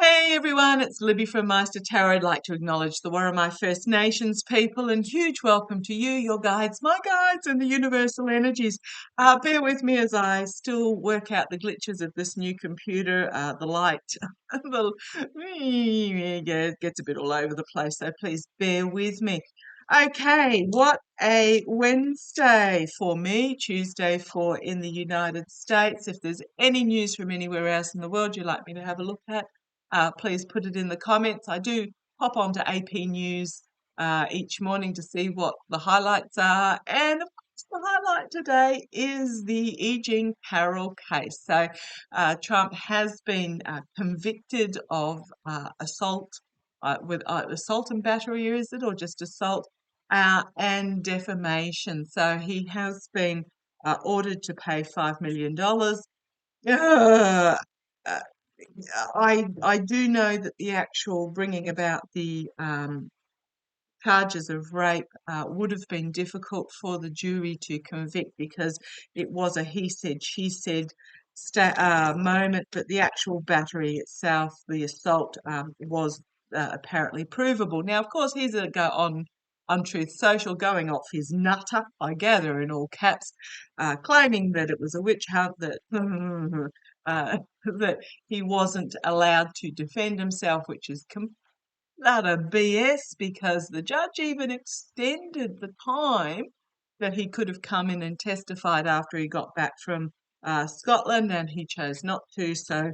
Hey everyone, it's Libby from Meister Tarot. I'd like to acknowledge the Warramai First Nations people and huge welcome to you, your guides, my guides, and the universal energies. Bear with me as I still work out the glitches of this new computer. The light, it gets a bit all over the place, so please bear with me. Okay, what a Wednesday for me, Tuesday for in the United States. If there's any news from anywhere else in the world you'd like me to have a look at, please put it in the comments. I do pop onto AP News each morning to see what the highlights are. And of course, the highlight today is the E. Jean Carroll case. So Trump has been convicted of assault with assault and battery, is it, or just assault and defamation. So he has been ordered to pay $5 million. Uh, uh, I do know that the actual bringing about the charges of rape would have been difficult for the jury to convict because it was a he said, she said moment, but the actual battery itself, the assault, was apparently provable. Now, of course, he's a go on Untruth Social, going off his nutter, I gather in all caps, claiming that it was a witch hunt, that that he wasn't allowed to defend himself, which is utter BS, because the judge even extended the time that he could have come in and testified after he got back from Scotland, and he chose not to. So,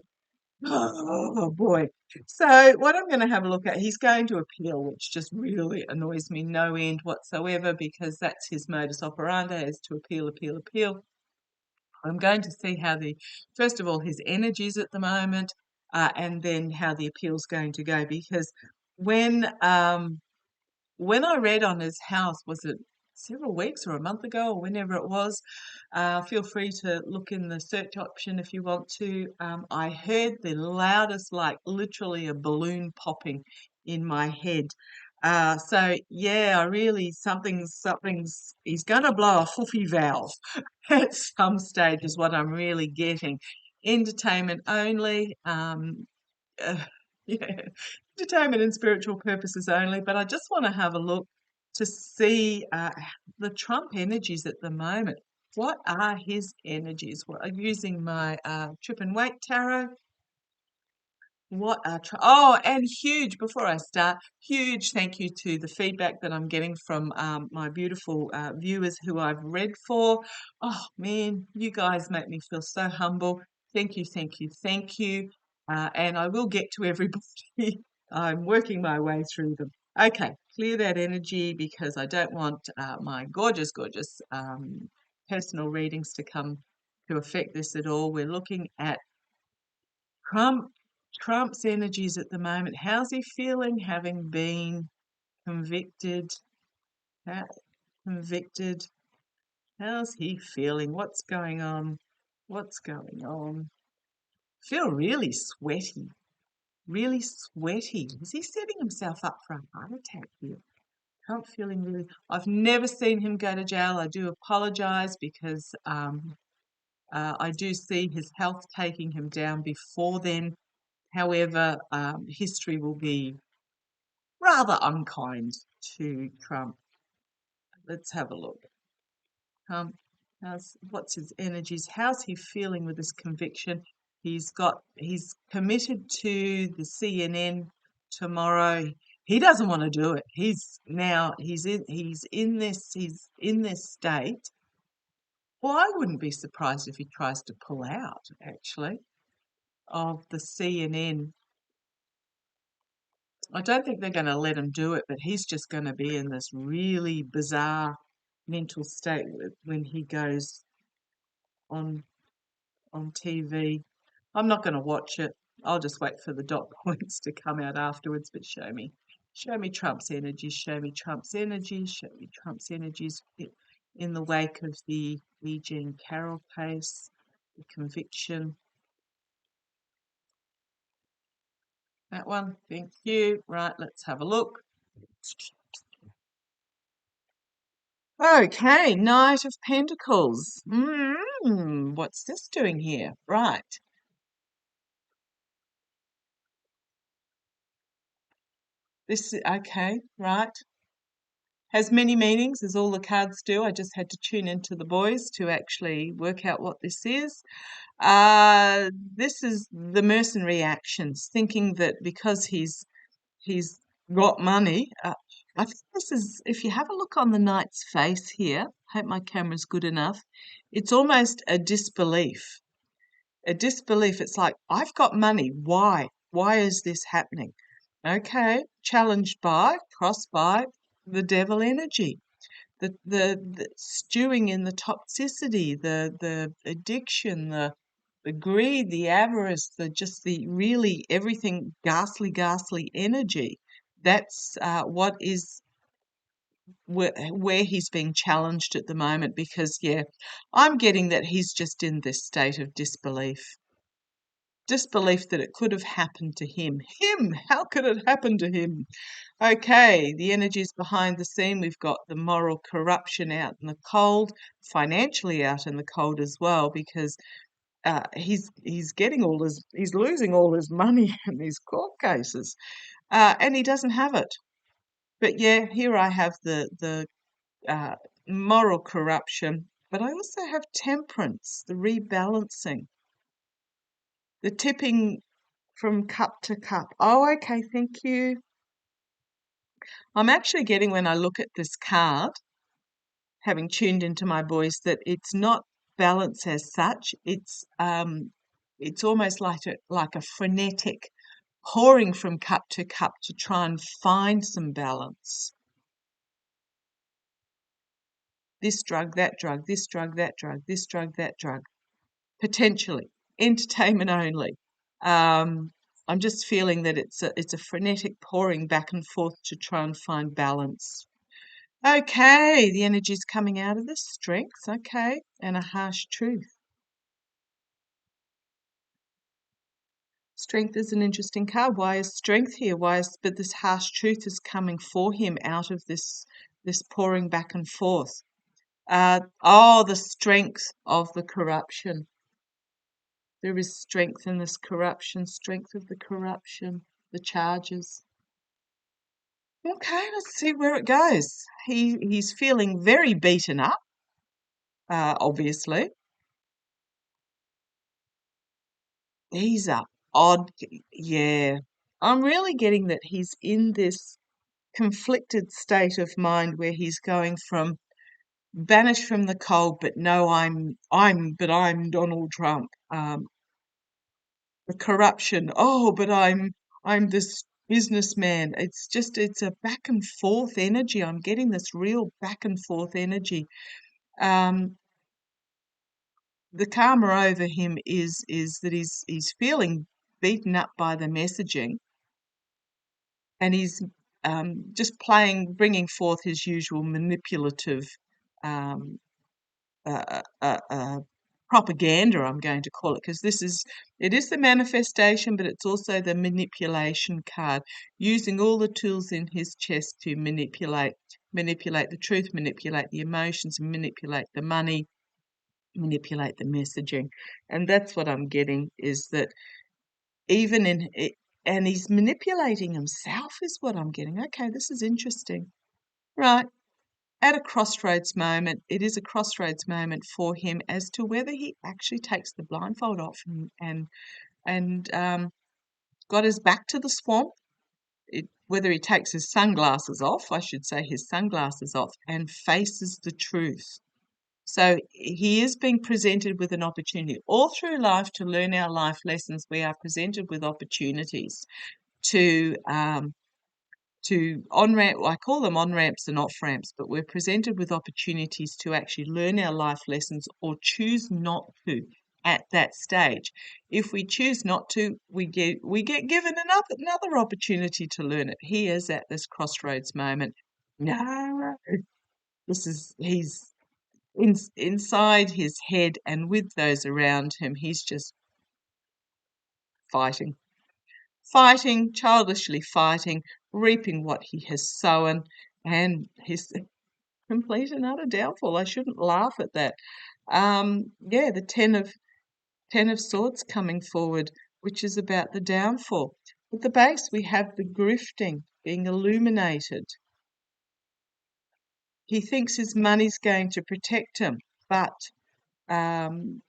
oh boy. So, what I'm going to have a look at, he's going to appeal, which just really annoys me no end whatsoever, because that's his modus operandi, is to appeal, appeal, appeal. I'm going to see how first of all, his energies at the moment, and then how the appeal's going to go. Because when I read on his house, was it several weeks or a month ago or whenever it was? Feel free to look in the search option if you want to. I heard the loudest, like literally a balloon popping in my head. So yeah, I really something's he's gonna blow a hoofy valve at some stage is what I'm really getting. Entertainment only. Uh, yeah, entertainment and spiritual purposes only. But I just want to have a look to see the Trump energies at the moment. What are his energies? Well, I'm using my Trip and Wait tarot. What are and huge, before I start, huge thank you to the feedback that I'm getting from my beautiful viewers who I've read for. Oh man, you guys make me feel so humble. Thank you, thank you, thank you. And I will get to everybody. I'm working my way through them. Okay, clear that energy, because I don't want my gorgeous, gorgeous personal readings to come to affect this at all. We're looking at Trump Trump's energies at the moment. How's he feeling, having been convicted? Ha- Convicted. How's he feeling? What's going on? What's going on? Feel really sweaty. Really sweaty. Is he setting himself up for a heart attack here? Trump feeling really. I've never seen him go to jail. I do apologise, because I do see his health taking him down before then. However, history will be rather unkind to Trump. Let's have a look. What's his energies? How's he feeling with this conviction? He's committed to the CNN tomorrow. He doesn't want to do it. He's in this state. Well, I wouldn't be surprised if he tries to pull out, actually, of the CNN. I don't think they're going to let him do it, but he's just going to be in this really bizarre mental state when he goes on TV. I'm not going to watch it. I'll just wait for the dot points to come out afterwards. But show me Trump's energies. Show me Trump's energies. Show me Trump's energies in the wake of the E. Jean Carroll case, the conviction. That one. Thank you. Right, let's have a look. Okay, Knight of Pentacles. What's this doing here? Right. Okay, right. Has many meanings, as all the cards do. I just had to tune into the boys to actually work out what this is. This is the mercenary actions, thinking that because he's got money. I think this is, if you have a look on the knight's face here, hope my camera's good enough, it's almost a disbelief. A disbelief. It's like, I've got money. Why? Why is this happening? Okay, challenged by, crossed by the devil energy. The stewing in the toxicity, the addiction, the greed, the avarice, the really everything ghastly energy. That's what is where he's being challenged at the moment. Because yeah, I'm getting that he's just in this state of disbelief that it could have happened to him. Him, how could it happen to him? Okay, the energies behind the scene. We've got the moral corruption out in the cold, financially out in the cold as well, because he's losing all his money in these court cases, and he doesn't have it. But yeah, here I have the uh, moral corruption, but I also have temperance, the rebalancing, the tipping from cup to cup. Oh, okay, thank you. I'm actually getting, when I look at this card, having tuned into my voice, that it's not balance as such. It's almost like a frenetic pouring from cup to cup to try and find some balance. This drug, that drug, this drug, that drug, this drug, that drug. Potentially entertainment only. I'm just feeling that it's a frenetic pouring back and forth to try and find balance. Okay, the energy's coming out of this, strength, okay, and a harsh truth. Strength is an interesting card. Why is strength here? But this harsh truth is coming for him out of this pouring back and forth. The strength of the corruption. There is strength in this corruption, strength of the corruption, the charges. Okay, let's see where it goes. He's feeling very beaten up, obviously. He's a odd, yeah. I'm really getting that he's in this conflicted state of mind where he's going from banished from the cold, but no, but I'm Donald Trump. The corruption. Oh, but I'm this businessman. It's a back and forth energy. I'm getting this real back and forth energy. Um, the karma over him is that he's feeling beaten up by the messaging, and he's just bringing forth his usual manipulative um, propaganda, I'm going to call it, because it is the manifestation, but it's also the manipulation card, using all the tools in his chest to manipulate the truth, manipulate the emotions, manipulate the money, manipulate the messaging. And that's what I'm getting, is that even in it, and he's manipulating himself, is what I'm getting. Okay, this is interesting. Right. At a crossroads moment, it is a crossroads moment for him as to whether he actually takes the blindfold off and got his back to the swamp, whether he takes his sunglasses off, I should say his sunglasses off, and faces the truth. So he is being presented with an opportunity. All through life, to learn our life lessons, we are presented with opportunities to on-ramp, I call them on-ramps and off-ramps, but we're presented with opportunities to actually learn our life lessons or choose not to at that stage. If we choose not to, we get given another opportunity to learn it. He is at this crossroads moment. No, he's inside his head, and with those around him, he's just fighting. Fighting, childishly fighting, reaping what he has sown, and his complete and utter downfall. I shouldn't laugh at that. The ten of swords coming forward, which is about the downfall. At the base, we have the grifting being illuminated. He thinks his money's going to protect him, but um,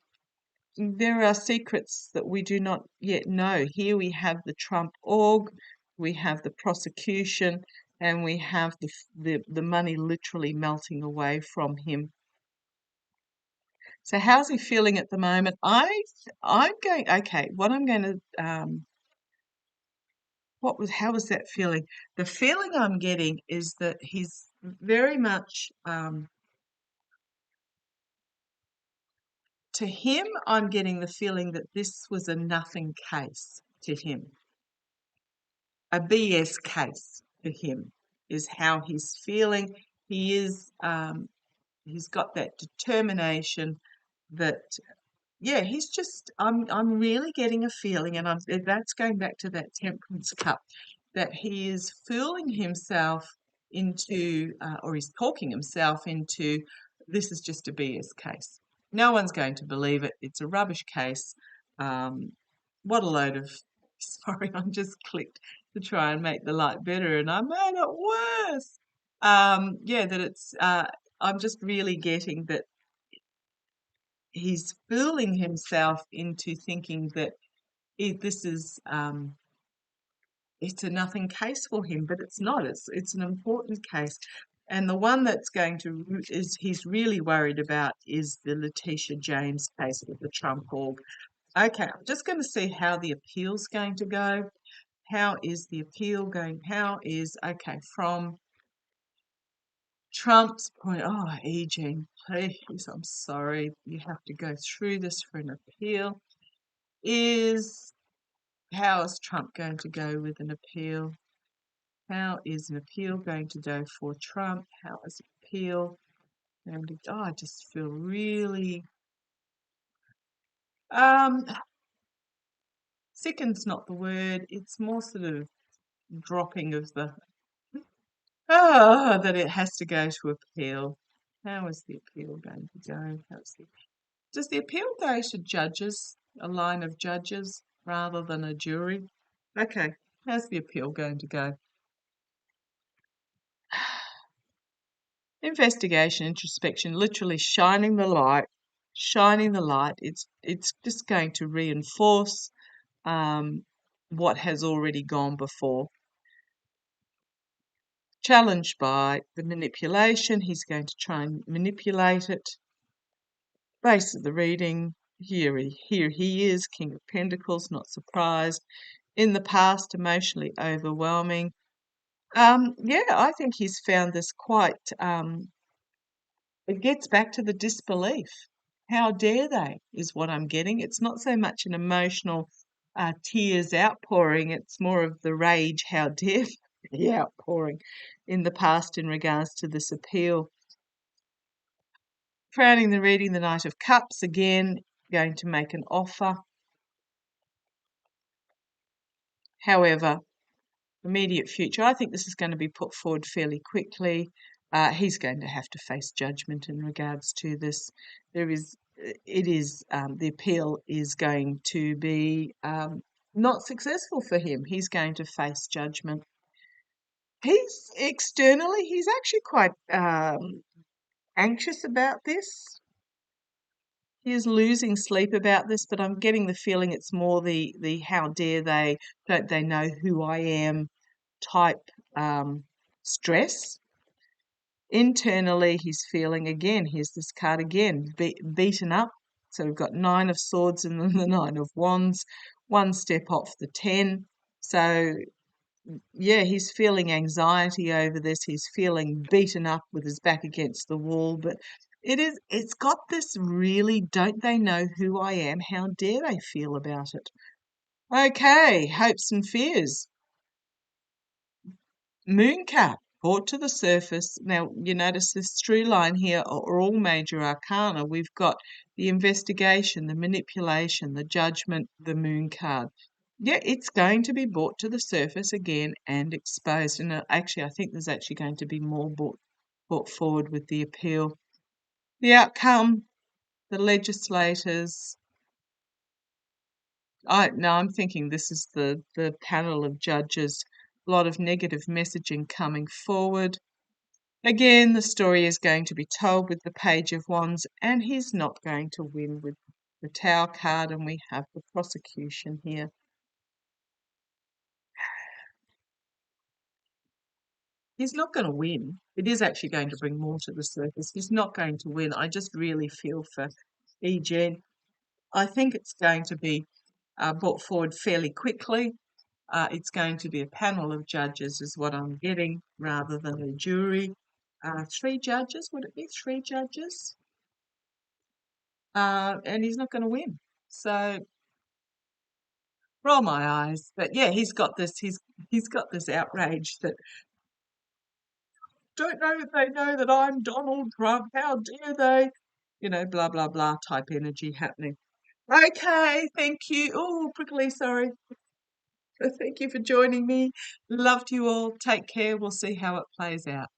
there are secrets that we do not yet know. Here we have the Trump org, we have the prosecution, and we have the money literally melting away from him. So how's he feeling at the moment? I'm going okay. What I'm going to how was that feeling? The feeling I'm getting is that he's very much to him. I'm getting the feeling that this was a nothing case to him. A BS case to him is how he's feeling. He is, he's got that determination that, yeah, he's just, I'm really getting a feeling, and that's going back to that temperance cup, that he is fooling himself into, or he's talking himself into, this is just a BS case. No one's going to believe it. It's a rubbish case. Um, what a load of, sorry, I just clicked to try and make the light better and I made it worse. Yeah, that it's, I'm just really getting that he's fooling himself into thinking that this is, it's a nothing case for him, but it's not. It's an important case. And the one that's going to is he's really worried about is the Letitia James case with the Trump org. Okay, I'm just going to see how the appeal's going to go. How is the appeal going? How is, okay, from Trump's point, oh, E. Jean, please, I'm sorry, you have to go through this for an appeal. How is Trump going to go with an appeal? How is an appeal going to go for Trump? How is an appeal going to, oh, I just feel really, um, sickened's not the word, it's more sort of dropping of the, that it has to go to appeal. How is the appeal going to go? Does the appeal go to judges, a line of judges, rather than a jury? Okay, how's the appeal going to go? Investigation, introspection, literally shining the light, shining the light. It's just going to reinforce what has already gone before. Challenged by the manipulation, he's going to try and manipulate it. Base of the reading, here he is, King of Pentacles, not surprised. In the past, emotionally overwhelming. Yeah, I think he's found this quite, it gets back to the disbelief. How dare they, is what I'm getting. It's not so much an emotional tears outpouring, it's more of the rage, how dare the outpouring in the past in regards to this appeal. Crowning the reading, the Knight of Cups, again, going to make an offer. However, immediate future, I think this is going to be put forward fairly quickly. He's going to have to face judgment in regards to this. The appeal is going to be not successful for him. He's going to face judgment. He's actually quite anxious about this. He is losing sleep about this, but I'm getting the feeling it's more the how dare they, don't they know who I am type stress. Internally, he's feeling, again, here's this card again, beaten up. So we've got 9 of Swords and then the 9 of Wands, one step off the 10. So, yeah, he's feeling anxiety over this. He's feeling beaten up with his back against the wall. But it's got this really, don't they know who I am? How dare they feel about it? Okay, hopes and fears. Mooncap brought to the surface. Now, you notice this through line here are all major arcana. We've got the investigation, the manipulation, the judgment, the moon card. Yeah, it's going to be brought to the surface again and exposed. And actually, I think there's actually going to be more brought forward with the appeal. The outcome, the legislators, I'm thinking this is the panel of judges. A lot of negative messaging coming forward. Again, the story is going to be told with the Page of Wands, and he's not going to win with the Tower card, and we have the prosecution here. He's not going to win. It is actually going to bring more to the surface. He's not going to win. I just really feel for EJ. I think it's going to be brought forward fairly quickly. It's going to be a panel of judges, is what I'm getting, rather than a jury. Three judges, would it be three judges? And he's not going to win. So roll my eyes. But yeah, he's got this. He's got this outrage that don't know if they know that I'm Donald Trump. How dare they? You know, blah blah blah type energy happening. Okay, thank you. Oh, prickly, sorry. Thank you for joining me. Loved you all. Take care. We'll see how it plays out.